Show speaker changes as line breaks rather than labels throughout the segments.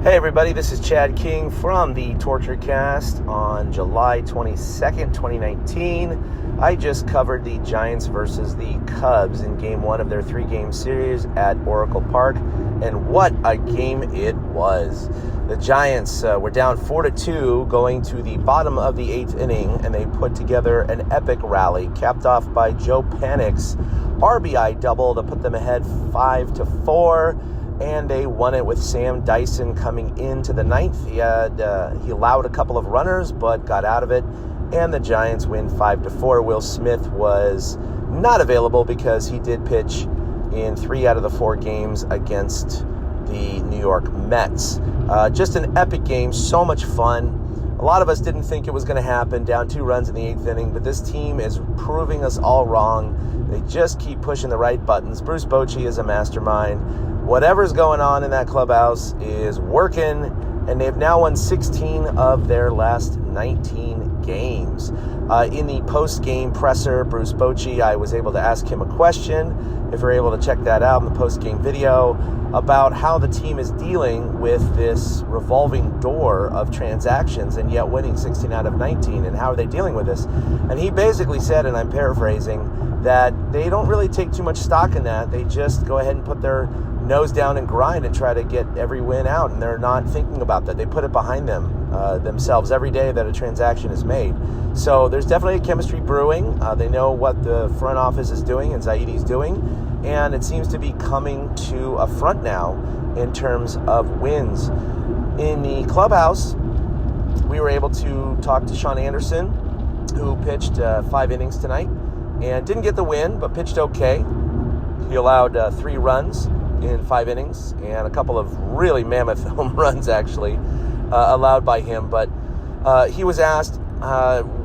Hey everybody, this is Chad King from the Torture Cast on July 22nd, 2019. I just covered the Giants versus the Cubs in game one of their 3-game series at Oracle Park, and what a game it was. The Giants were down 4-2 going to the bottom of the 8th inning, and they put together an epic rally capped off by Joe Panik's RBI double to put them ahead 5-4. And they won it with Sam Dyson coming into the ninth. He allowed a couple of runners, but got out of it. And the Giants win 5-4. Will Smith was not available because he did pitch in 3 out of the 4 games against the New York Mets. Just an epic game, so much fun. A lot of us didn't think it was going to happen, down 2 runs in the 8th inning, but this team is proving us all wrong. They just keep pushing the right buttons. Bruce Bochy is a mastermind. Whatever's going on in that clubhouse is working, and they've now won 16 of their last 19 games. In the post-game presser, Bruce Bochy, I was able to ask him a question, if you're able to check that out in the post-game video, about how the team is dealing with this revolving door of transactions and yet winning 16 out of 19, and how are they dealing with this? And he basically said, and I'm paraphrasing, that they don't really take too much stock in that. They just go ahead and put their nose down and grind and try to get every win out, and they're not thinking about that. They put it behind themselves every day that a transaction is made. So there's definitely a chemistry brewing. They know what the front office is doing and Zaidi's doing, and it seems to be coming to a front now in terms of wins. In the clubhouse, we were able to talk to Shaun Anderson, who pitched 5 innings tonight and didn't get the win, but pitched okay. He allowed 3 runs in 5 innings, and a couple of really mammoth home runs actually allowed by him. But he was asked,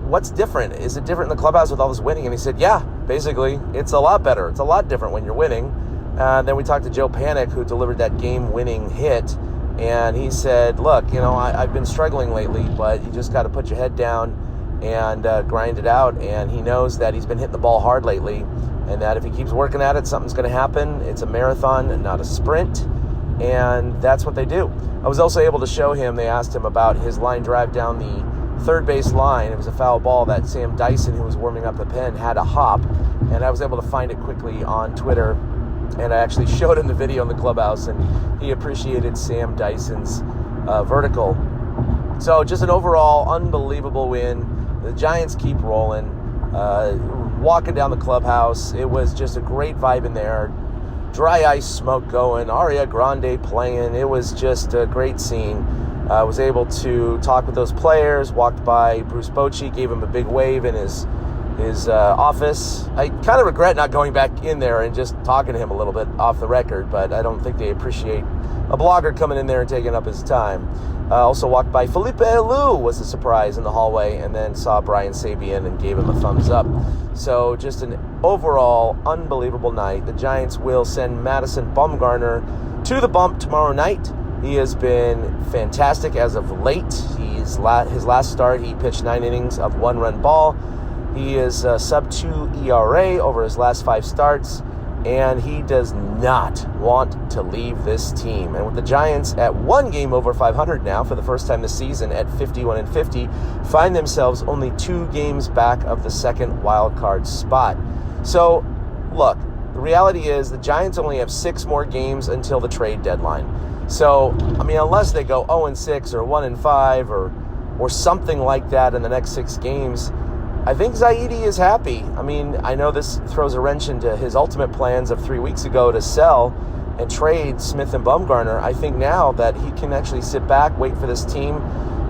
what's different? Is it different in the clubhouse with all this winning? And he said, yeah, basically, it's a lot better. It's a lot different when you're winning. Then we talked to Joe Panik, who delivered that game-winning hit, and he said, look, I've been struggling lately, but you just got to put your head down and grind it out. And he knows that he's been hitting the ball hard lately, and that if he keeps working at it, something's going to happen. It's a marathon and not a sprint, and that's what they do. I was also able to show him, they asked him about his line drive down the third base line. It was a foul ball that Sam Dyson, who was warming up the pen, had a hop, and I was able to find it quickly on Twitter, and I actually showed him the video in the clubhouse, and he appreciated Sam Dyson's vertical. So just an overall unbelievable win. The Giants keep rolling. Walking down the clubhouse, it was just a great vibe in there. Dry ice smoke going, Aria Grande playing. It was just a great scene. I was able to talk with those players, walked by Bruce Bochy, gave him a big wave in his office. I kind of regret not going back in there and just talking to him a little bit off the record, but I don't think they appreciate a blogger coming in there and taking up his time. Also walked by Felipe Alou, was a surprise in the hallway, and then saw Brian Sabian and gave him a thumbs up. So just an overall unbelievable night. The Giants will send Madison Bumgarner to the bump tomorrow night. He has been fantastic as of late. His last start, he pitched 9 innings of 1-run ball. He is sub-2 ERA over his last 5 starts, and he does not want to leave this team. And with the Giants at 1 game over 500 now for the first time this season at 51-50, find themselves only 2 games back of the second wild card spot. So, look, the reality is the Giants only have 6 more games until the trade deadline. So, unless they go 0-6 or 1-5 or something like that in the next 6 games, I think Zaidi is happy. I know this throws a wrench into his ultimate plans of 3 weeks ago to sell and trade Smith and Bumgarner. I think now that he can actually sit back, wait for this team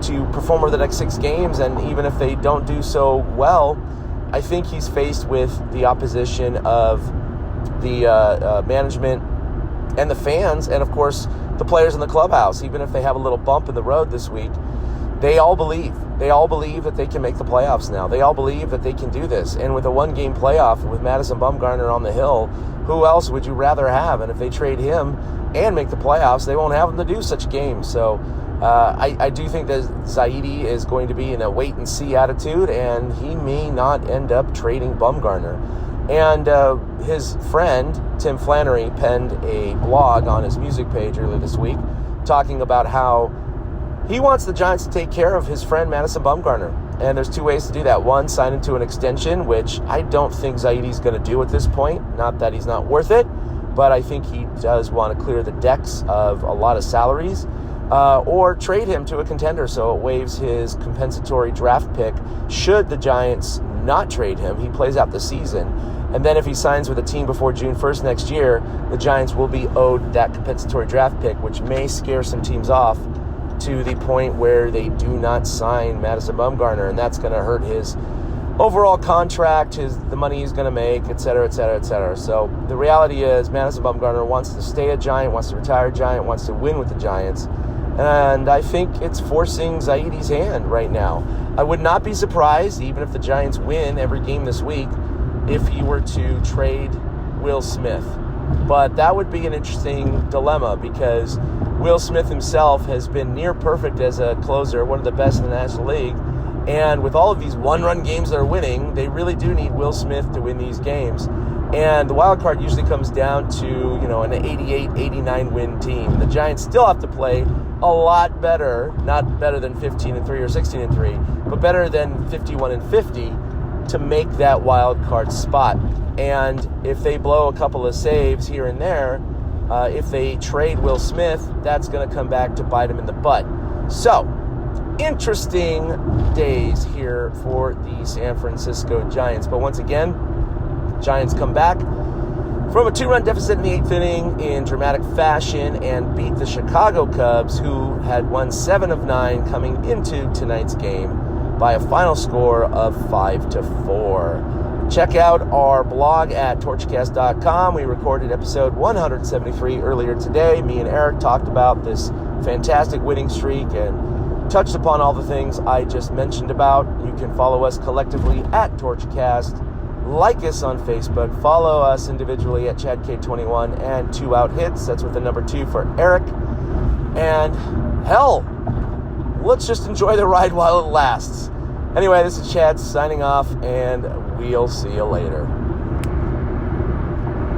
to perform over the next 6 games, and even if they don't do so well, I think he's faced with the opposition of the management and the fans, and of course the players in the clubhouse. Even if they have a little bump in the road this week, they all believe. They all believe that they can make the playoffs now. They all believe that they can do this. And with a 1-game playoff with Madison Bumgarner on the hill, who else would you rather have? And if they trade him and make the playoffs, they won't have him to do such a game. So I do think that Zaidi is going to be in a wait-and-see attitude, and he may not end up trading Bumgarner. And his friend, Tim Flannery, penned a blog on his music page earlier this week talking about how he wants the Giants to take care of his friend Madison Bumgarner. And there's two ways to do that. One, sign him to an extension, which I don't think Zaidi's going to do at this point. Not that he's not worth it, but I think he does want to clear the decks of a lot of salaries. Or trade him to a contender so it waives his compensatory draft pick should the Giants not trade him. He plays out the season. And then if he signs with a team before June 1st next year, the Giants will be owed that compensatory draft pick, which may scare some teams off to the point where they do not sign Madison Bumgarner, and that's going to hurt his overall contract, the money he's going to make, et cetera, et cetera, et cetera. So the reality is Madison Bumgarner wants to stay a Giant, wants to retire a Giant, wants to win with the Giants, and I think it's forcing Zaidi's hand right now. I would not be surprised, even if the Giants win every game this week, if he were to trade Will Smith. But that would be an interesting dilemma because Will Smith himself has been near perfect as a closer, one of the best in the National League. And with all of these one-run games they're winning, they really do need Will Smith to win these games. And the wild card usually comes down to, an 88, 89 win team. The Giants still have to play a lot better, not better than 15-3 or 16-3, but better than 51-50 to make that wild card spot. And if they blow a couple of saves here and there, if they trade Will Smith, that's going to come back to bite him in the butt. So, interesting days here for the San Francisco Giants. But once again, Giants come back from a 2-run deficit in the 8th inning in dramatic fashion and beat the Chicago Cubs, who had won 7 of 9 coming into tonight's game by a final score of 5-4. Check out our blog at torchcast.com. We recorded episode 173 earlier today. Me and Eric talked about this fantastic winning streak and touched upon all the things I just mentioned about. You can follow us collectively at Torchcast. Like us on Facebook. Follow us individually at ChadK21 and 2 Out Hits. That's with the number 2 for Eric. And hell, let's just enjoy the ride while it lasts. Anyway, this is Chad signing off, and we'll see you later.